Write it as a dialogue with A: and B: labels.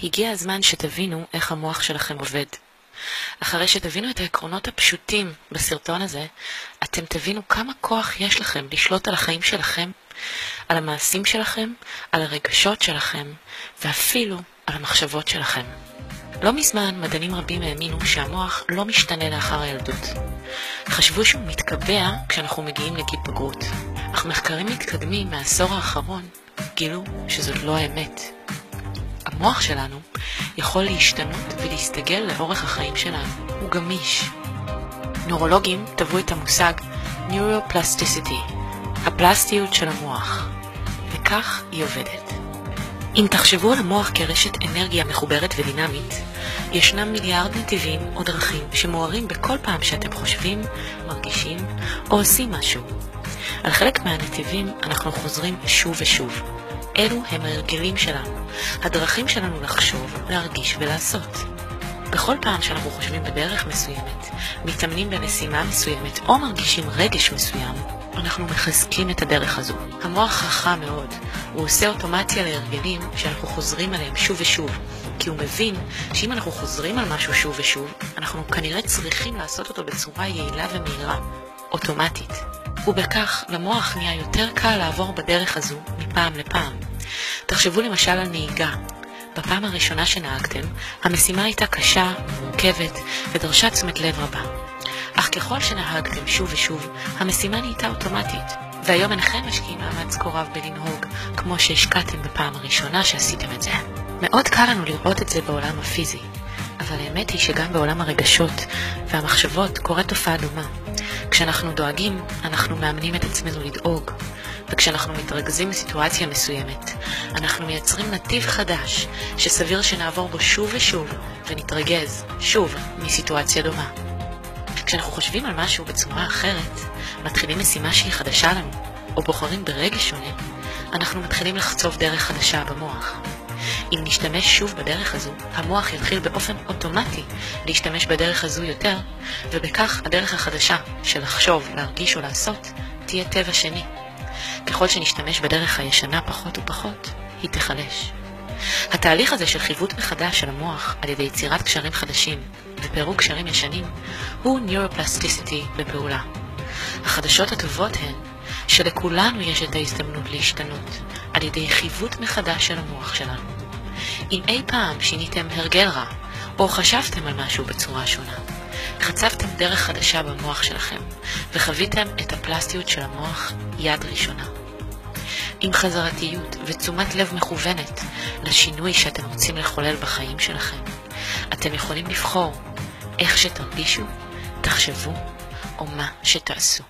A: הגיע הזמן שתבינו איך המוח שלכם עובד. אחרי שתבינו את העקרונות הפשוטים בסרטון הזה, אתם תבינו כמה כוח יש לכם לשלוט על החיים שלכם, על המעשים שלכם, על הרגשות שלכם, ואפילו על המחשבות שלכם. לא מזמן מדענים רבים האמינו שהמוח לא משתנה לאחר הילדות. חשבו שהוא מתקבע כשאנחנו מגיעים לגיל בגרות. אך מחקרים מתקדמים מהעשור האחרון גילו שזאת לא האמת. המוח שלנו יכול להשתנות ולהסתגל לאורך החיים שלנו. הוא גמיש. נורולוגים טבעו את המושג Neuroplasticity, הפלסטיות של המוח, וכך היא עובדת. אם תחשבו על המוח כרשת אנרגיה מחוברת ודינמית, ישנם מיליארד נתיבים או דרכים שמוארים בכל פעם שאתם חושבים, מרגישים או עושים משהו. על חלק מהנתיבים אנחנו חוזרים שוב ושוב. אלו הם ההרגלים שלנו, הדרכים שלנו לחשוב, להרגיש ולעשות. בכל פעם שאנחנו חושבים בדרך מסוימת, מתאמנים בנשימה מסוימת או מרגישים רגש מסוים, אנחנו מחזקים את הדרך הזו. המוח חכם מאוד, הוא עושה אוטומציה להרגלים שאנחנו חוזרים עליהם שוב ושוב, כי הוא מבין שאם אנחנו חוזרים על משהו שוב ושוב, אנחנו כנראה צריכים לעשות אותו בצורה יעילה ומהירה, אוטומטית. ובכך למוח נהיה יותר קל לעבור בדרך הזו מפעם לפעם. תחשבו למשל על נהיגה. בפעם הראשונה שנהגתם, המשימה הייתה קשה, מורכבת ודרשה תשומת לב רבה. אך ככל שנהגתם שוב ושוב, המשימה נהייתה אוטומטית, והיום אינכם משקיעים מאמץ כה רב בלנהוג, כמו שהשקעתם בפעם הראשונה שעשיתם את זה. מאוד קל לנו לראות את זה בעולם הפיזי, אבל האמת היא שגם בעולם הרגשות והמחשבות קורית תופעה דומה. כשאנחנו דואגים, אנחנו מאמנים את עצמנו לדאוג, וכשאנחנו מתרכזים בסיטואציה מסוימת, אנחנו מייצרים נתיב חדש שסביר שנעבור בו שוב ושוב ונתרגז שוב מסיטואציה דומה. כשאנחנו חושבים על משהו בצורה אחרת, מתחילים משימה שהיא חדשה לנו, או בוחרים ברגש שונה, אנחנו מתחילים לחצוב דרך חדשה במוח. אם נשתמש שוב בדרך הזו, המוח יתחיל באופן אוטומטי להשתמש בדרך הזו יותר, ובכך הדרך החדשה של לחשוב, להרגיש או לעשות תהיה טבע שני. ככל שנשתמש בדרך הישנה פחות ופחות, היא תחלש. התהליך הזה של חיווט מחדש של המוח על ידי יצירת קשרים חדשים ופירוק קשרים ישנים הוא Neuroplasticity בפעולה. החדשות הטובות הן שלכולנו יש את ההזדמנות להשתנות על ידי חיווט מחדש של המוח שלנו. אם אי פעם שיניתם הרגל רע או חשבתם על משהו בצורה שונה, חצבתם דרך חדשה במוח שלכם וחוויתם את הפלסטיות של המוח יד ראשונה. עם חזרתיות ותשומת לב מכוונת לשינוי שאתם רוצים לחולל בחיים שלכם, אתם יכולים לבחור איך שתרגישו, תחשבו או מה שתעשו.